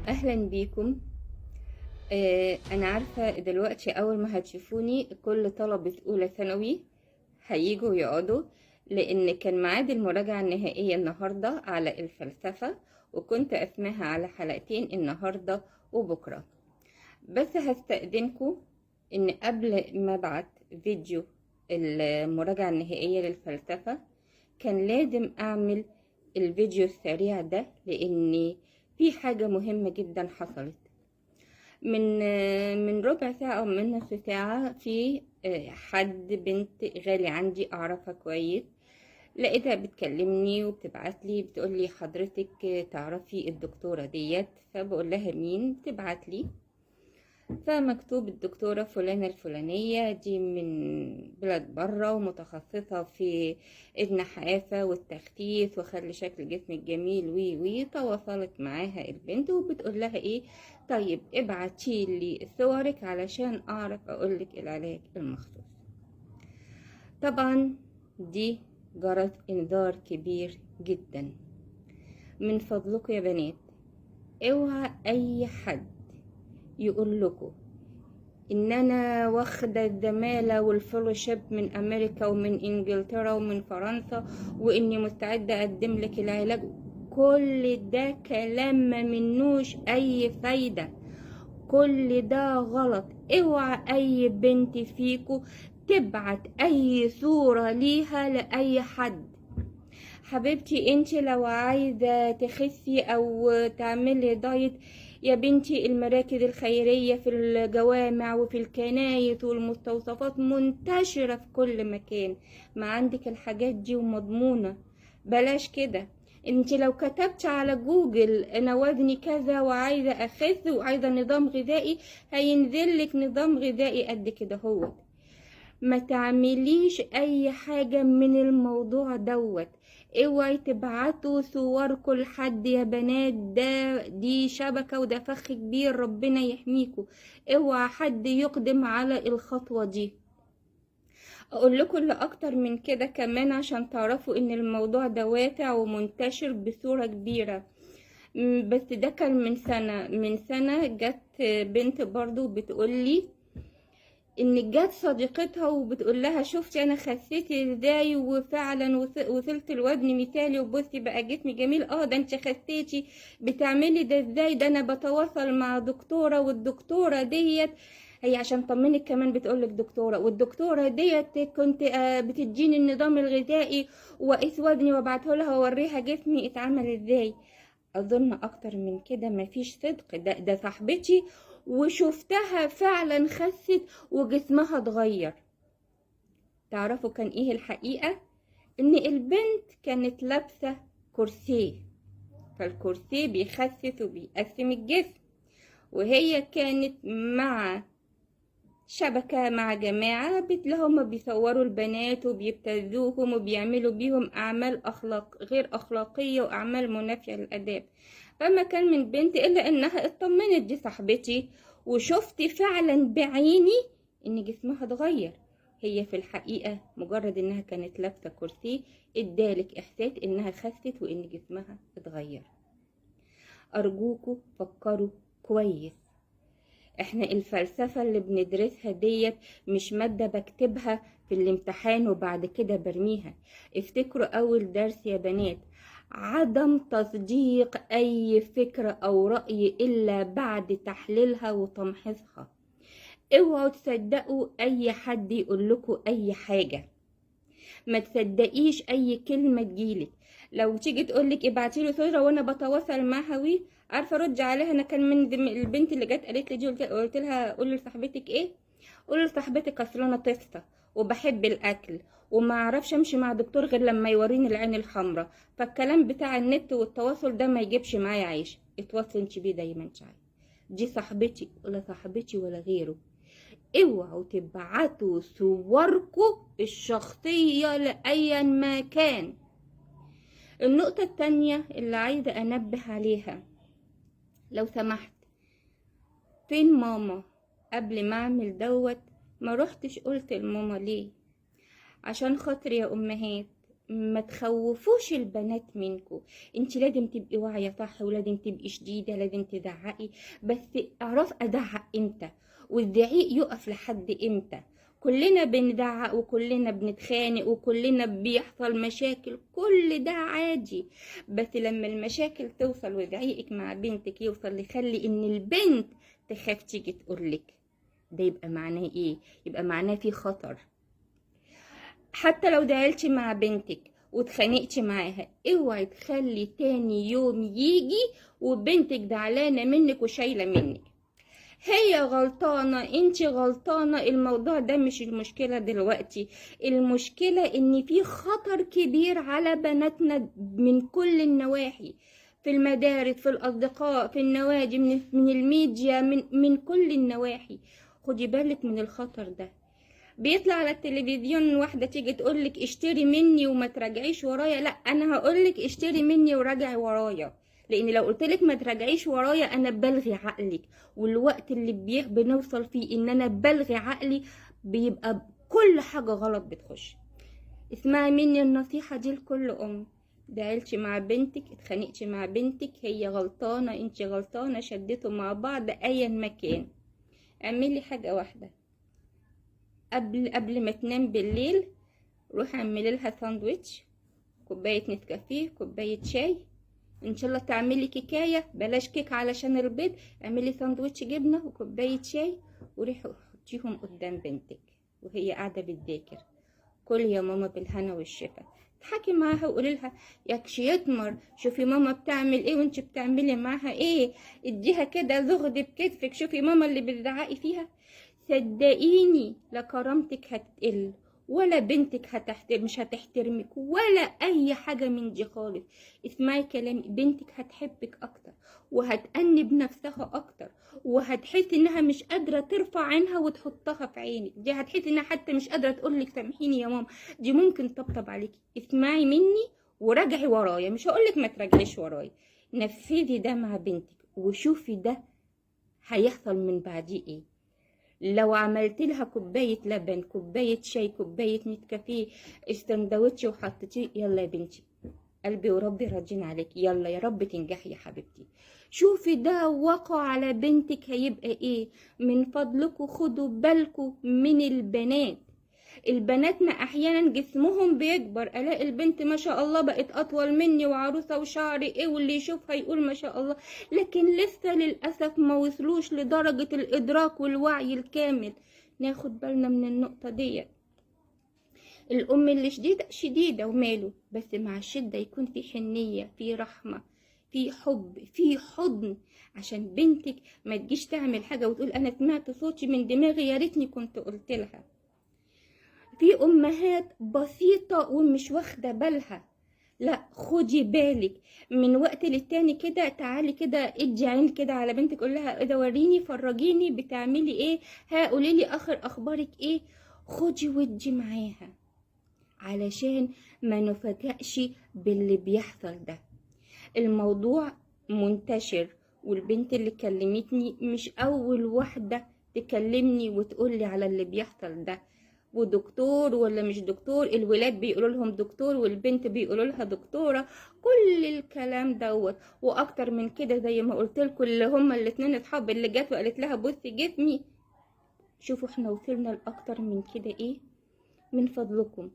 اهلا بيكم. انا عارفة دلوقتي اول ما هتشوفوني كل طلبة اولى ثانوي هيجوا يقعدوا، لان كان ميعاد المراجعة النهائية النهاردة على الفلسفة، وكنت اسمها على حلقتين النهاردة وبكرة. بس هستأذنكم ان قبل ما ابعت فيديو المراجعة النهائية للفلسفة كان لازم اعمل الفيديو السريع ده، لان في حاجة مهمة جدا حصلت من ربع ساعة أو من نص ساعة. في حد بنت غالي عندي أعرفها كويس، لقيتها بتكلمني وبتبعتلي بتقولي حضرتك تعرفي الدكتورة ديت؟ فبقول لها مين؟ تبعتلي فمكتوب الدكتورة فلانة الفلانية دي من بلاد برة ومتخصصة في النحافة والتخسيس وخلي شكل جسمك جميل وي وي. تواصلت معاها البنت وبتقول لها ايه، طيب ابعتي لي صورك علشان اعرف اقولك العلاج المخصوص. طبعا دي جرت انذار كبير جدا. من فضلكم يا بنات، اوعى اي حد يقول لكم ان انا واخده الزماله والفellowship من امريكا ومن انجلترا ومن فرنسا واني مستعده اقدم لك العلاج، كل ده كلام ما منوش اي فايده، كل ده غلط. اوعى اي بنت فيكو تبعت اي صوره ليها لاي حد. حبيبتي انت لو عايزة تخسي او تعملي دايت يا بنتي، المراكز الخيرية في الجوامع وفي الكنايس والمستوصفات منتشرة في كل مكان، ما عندك الحاجات دي ومضمونة. بلاش كده. انت لو كتبت على جوجل انا وزني كذا وعايزة اخس وعايزة نظام غذائي، هينزلك نظام غذائي قد كده. هو ما تعمليش اي حاجة من الموضوع دوت. اوعي تبعتوا صوركم لحد يا بنات، دي شبكة وده فخ كبير، ربنا يحميكوا. اوعى حد يقدم على الخطوة دي. اقول لكم اللي اكتر من كده كمان عشان تعرفوا ان الموضوع ده واسع ومنتشر بصورة كبيرة. بس ده كان من سنة جت بنت برضو بتقولي ان جت صديقتها وبتقول لها شفتي انا خسيت ازاي، وفعلا وصلت الوزن مثالي وبصي بقى جسمي جميل. ده انت خسيتي، بتعملي ده ازاي؟ ده انا بتواصل مع دكتورة والدكتورة ديت هي عشان طمنك كمان بتقولك دكتورة، والدكتورة ديت كنت بتديني النظام الغذائي واقيس وزني وابعته لها واوريها جسمي اتعمل ازاي. اظن اكتر من كده مفيش صدق. ده صاحبتي وشفتها فعلا خست وجسمها اتغير. تعرفوا كان ايه الحقيقة؟ ان البنت كانت لابسة كورسيه، فالكورسيه بيخسس وبيقسم الجسم، وهي كانت مع شبكة مع جماعة هما بيصوروا البنات وبيبتزوهم وبيعملوا بيهم أعمال غير أخلاقية وأعمال منافية للآداب. فما كان من بنت إلا إنها اطمنت، دي صاحبتي وشفت فعلا بعيني إن جسمها اتغير. هي في الحقيقة مجرد إنها كانت لابسة كرسي ادالك إحساس إنها خست وإن جسمها اتغير. أرجوكوا فكروا كويس. احنا الفلسفة اللي بندرسها ديت مش مادة بكتبها في الامتحان وبعد كده برميها. افتكروا اول درس يا بنات، عدم تصديق اي فكرة او رأي الا بعد تحليلها وتمحيصها. اوعوا تصدقوا اي حد يقول لكم اي حاجة، ما تصدقيش اي كلمة تجيلك. لو تيجي تقولك ابعتيله صورة وانا بتواصل معها عارفة ارد عليها؟ انا كان من البنت اللي جت قالت لي دي قلت لها قولي لصاحبتك ايه؟ قولي لصاحبتك اصل انا طفلة وبحب الاكل وما اعرفش امشي مع دكتور غير لما يوريني العين الحمراء، فالكلام بتاع النت والتواصل ده ما يجيبش معايا عيش. اتواصلي انت بيه زي ما انت عايزة. دي صاحبتي ولا صاحبتي ولا غيره. اوعوا تبعتوا صوركم الشخصية لأيا ما كان. النقطة التانية اللي عايزة أنبه عليها، لو سمحت، فين ماما؟ قبل ما أعمل دوت ما رحتش قلت لماما ليه؟ عشان خاطر يا أمهات ما تخوفوش البنات منكم. انت لازم تبقي واعية صح، ولازم تبقي شديدة، لازم تزعقي، بس اعرف ازعق امتى، والزعيق يقف لحد امتى. كلنا بنزعق وكلنا بنتخانق وكلنا بيحصل مشاكل، كل ده عادي، بس لما المشاكل توصل وزعيقك مع بنتك يوصل يخلي ان البنت تخاف تيجي تقولك، ده يبقى معناه ايه؟ يبقى معناه في خطر. حتى لو زعلتي مع بنتك واتخانقتي معاها، اوعي تخلي تاني يوم يجي وبنتك زعلانه منك وشايله منك. هي غلطانه، انتي غلطانه، الموضوع ده مش المشكله دلوقتي. المشكله ان في خطر كبير على بناتنا من كل النواحي، في المدارس، في الاصدقاء، في النوادي، من الميديا، من كل النواحي. خدي بالك من الخطر ده. بيطلع على التلفزيون واحدة تيجي تقولك اشتري مني وما تراجعيش ورايا، لا انا هقولك اشتري مني وراجعي ورايا، لان لو قلتلك ما تراجعيش ورايا انا بلغي عقلك، والوقت اللي بنوصل فيه ان انا بلغي عقلي بيبقى كل حاجة غلط بتخش. اسمعي مني النصيحة دي لكل ام. زعلتي مع بنتك، اتخانقتي مع بنتك، هي غلطانة انت غلطانة، شدتوا مع بعض ايا مكان، اعملي حاجة واحدة. قبل ما تنام بالليل روحي اعملي لها ساندويتش، كوبايه نسكافيه، كوبايه شاي، ان شاء الله تعملي كيكايه، بلاش كيك علشان البيض، اعملي ساندويتش جبنه وكوبايه شاي وريحي حطيهم قدام بنتك وهي قاعده بتذاكر. كل يا ماما بالهنا والشفا. اضحكي معاها وقولي لها ياكش يتمر، شوفي ماما بتعمل ايه وانت بتعملي معاها ايه، اديها كده زغد بكتفك، شوفي ماما اللي بتزعقي فيها. صدقيني لا كرامتك هتقل ولا بنتك مش هتحترمك ولا اي حاجة من دي خالص. اسمعي كلامي، بنتك هتحبك اكتر وهتأنب نفسها اكتر، وهتحس انها مش قادرة ترفع عينها وتحطها في عينك، دي هتحس انها حتى مش قادرة تقولك سامحيني يا ماما، دي ممكن طبطب عليكي. اسمعي مني وراجعي ورايا، مش هقولك ما تراجعيش ورايا، نفذي ده مع بنتك وشوفي ده هيحصل من بعديه ايه. لو عملت لها كوبايه لبن، كوبايه شاي، كوبايه نسكافيه، السندوتش وحطيتيه، يلا يا بنتي قلبي وربي راضين عليك، يلا يا رب تنجحي يا حبيبتي. شوفي ده وقع على بنتك هيبقى ايه. من فضلكم خدوا بالكم من البنات. البنات ما احيانا جسمهم بيكبر، الاقي البنت ما شاء الله بقت اطول مني وعروسه وشعري ايه، واللي يشوفها يقول ما شاء الله، لكن لسه للاسف ما وصلوش لدرجه الادراك والوعي الكامل. ناخد بالنا من النقطه دي. الام اللي شديده شديده وماله، بس مع الشده يكون في حنيه، في رحمه، في حب، في حضن، عشان بنتك ما تجيش تعمل حاجه وتقول انا سمعت صوتي من دماغي يا ريتني كنت قلت لها. في امهات بسيطة ومش واخدة بالها، لا خدي بالك من وقت للتاني كده، تعالي كده ادي عين كده على بنتك، قول لها ايه ده، وريني فرجيني بتعملي ايه، ها قولي لي اخر اخبارك ايه. خدي ودي معاها علشان ما نفاجئش باللي بيحصل ده. الموضوع منتشر، والبنت اللي كلمتني مش اول واحدة تكلمني وتقولي على اللي بيحصل ده، ودكتور ولا مش دكتور، الولاد بيقولوا لهم دكتور والبنت بيقولوا لها دكتورة، كل الكلام دوت واكتر من كده. زي ما قلت لكم اللي هما الاتنين اصحاب اللي جت وقالت لها بصي جسمي، شوفوا احنا وصلنا لاكتر من كده ايه. من فضلكم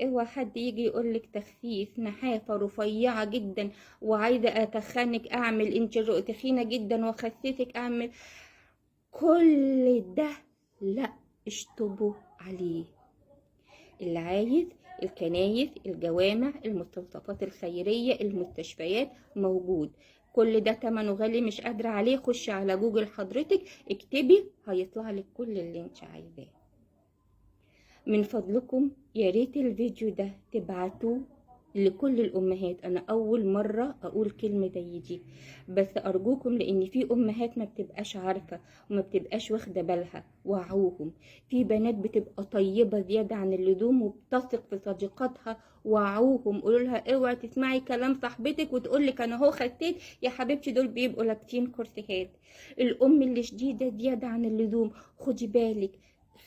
اوعى حد يجي يقولك تخسيس، نحافة رفيعة جدا وعايزة اتخنك اعمل، انت تخينة جدا واخسسك اعمل، كل ده لا، اشطبوا عليه. اللي عايز الكنايس، الجوامع، المستوصفات الخيرية، المستشفيات موجود، كل ده تمنه غالي مش قادرة عليه، خش على جوجل حضرتك اكتبي هيطلع لك كل اللي انت عايزاه. من فضلكم يا ريت الفيديو ده تبعتوه لكل الامهات. انا اول مرة اقول كلمة زي دي، بس ارجوكم لان في امهات ما بتبقاش عارفة وما بتبقاش واخدة بالها، وعوهم. في بنات بتبقى طيبة زيادة عن اللزوم وبتثق في صديقاتها، وعوهم، قولوا لها اوعي تسمعي كلام صاحبتك وتقولك انا هو خسيت، يا حبيبتي دول بيبقوا لابسين كرسيهات. الام اللي شديدة زيادة عن اللزوم خدي بالك،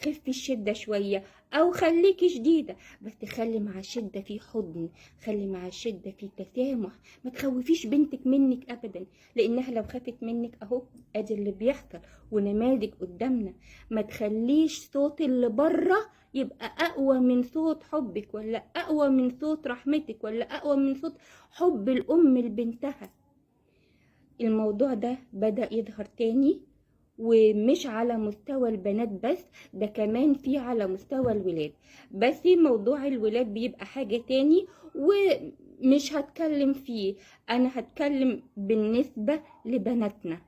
خفي الشدة شوية أو خليكي شديدة، بس خلي مع الشدة في حضن، خلي مع الشدة في تسامح. ما تخوفيش بنتك منك أبدا، لأنها لو خافت منك أهو أدي اللي بيحصل ونماذج قدامنا. ما تخليش صوت اللي بره يبقى أقوى من صوت حبك، ولا أقوى من صوت رحمتك، ولا أقوى من صوت حب الأم لبنتها. الموضوع ده بدأ يظهر تاني، ومش على مستوى البنات بس، ده كمان في على مستوى الولاد. بس موضوع الولاد بيبقى حاجة تاني ومش هتكلم فيه. انا هتكلم بالنسبة لبناتنا،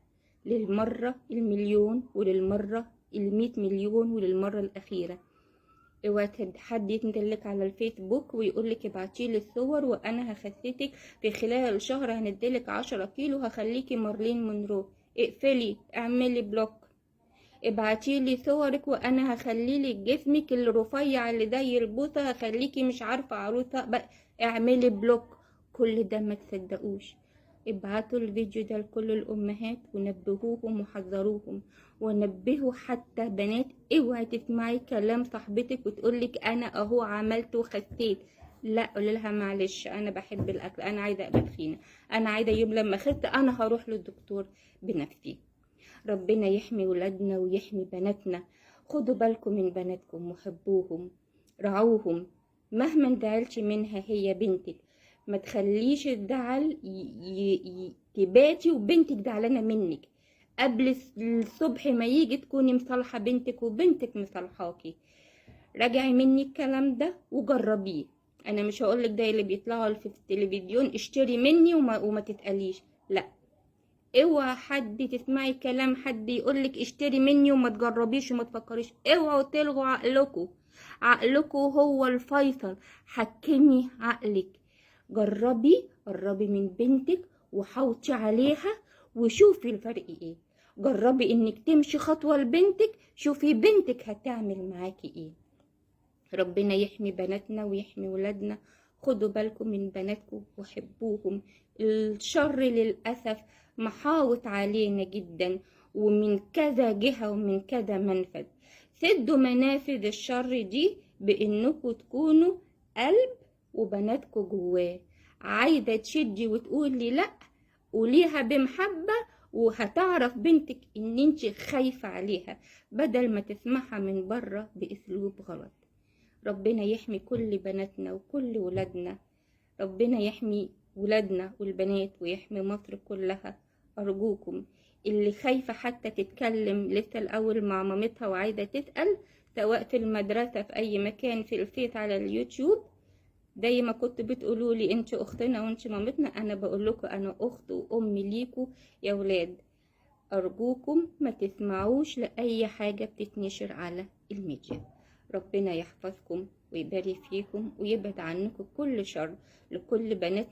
للمرة المليون وللمرة 100 مليون وللمرة الأخيرة. اوعى حد يندلك على الفيسبوك ويقولك ابعتيلي الصور وانا هخسسك في خلال شهر، هندلك 10 كيلو هخليكي مارلين مونرو. اقفلي، اعملي بلوك. ابعتيلي صورك وانا هخليلك جسمك الرفيع اللي زي البوصه هخليكي مش عارفه عروسه بقى. اعملي بلوك. كل ده ما تصدقوش. ابعتوا الفيديو ده لكل الامهات ونبهوهم وحذروهم، ونبهوا حتى بنات اوعي تسمعي كلام صاحبتك وتقولك انا اهو عملت وخسيت. لا، قولي لها معلش انا بحب الاكل، انا عايزه ابقى تخينه، انا عايزه يوم لما خست انا هروح للدكتور بنفسي. ربنا يحمي ولادنا ويحمي بناتنا. خدوا بالكم من بناتكم وحبوهم، رعوهم. مهما انزعلتي منها هي بنتك، ما تخليش الزعل تباتي وبنتك زعلانه منك. قبل الصبح ما يجي تكوني مصالحه بنتك وبنتك مصالحاكي. راجعي مني الكلام ده وجربيه. انا مش هقولك ده اللي بيطلعوا في التلفزيون اشتري مني وما تتقليش، لا. اوعى حد تسمعي كلام حد يقولك اشتري مني وما تجربيش وما تفكريش. اوعوا تلغوا عقلكم. عقلكم هو الفيصل. حكمي عقلك. قربي من بنتك وحوطي عليها وشوفي الفرق ايه. جربي انك تمشي خطوة لبنتك، شوفي بنتك هتعمل معاكي ايه. ربنا يحمي بناتنا ويحمي ولادنا. خدوا بالكم من بناتكم وحبوهم. الشر للأسف محاوط علينا جدا، ومن كذا جهة ومن كذا منفذ. سدوا منافذ الشر دي بانكم تكونوا قلب وبناتكم جواه. عايزة تشدي وتقولي لا، قوليها بمحبة وهتعرف بنتك ان انت خايفة عليها، بدل ما تسمعها من بره باسلوب غلط. ربنا يحمي كل بناتنا وكل ولادنا. ربنا يحمي ولادنا والبنات ويحمي مصر كلها. أرجوكم اللي خايفة حتى تتكلم لسه الأول مع مامتها وعايزة تسأل، سواء في المدرسة في أي مكان في الفيس على اليوتيوب، زي ما كنت بتقولوا لي انت اختنا وانت مامتنا، انا بقول لكم انا اخت وام ليكوا يا ولاد. أرجوكم ما تسمعوش لأي حاجة بتتنشر على الميديا. ربنا يحفظكم ويبارك فيكم ويبعد عنكم كل شر. لكل بنات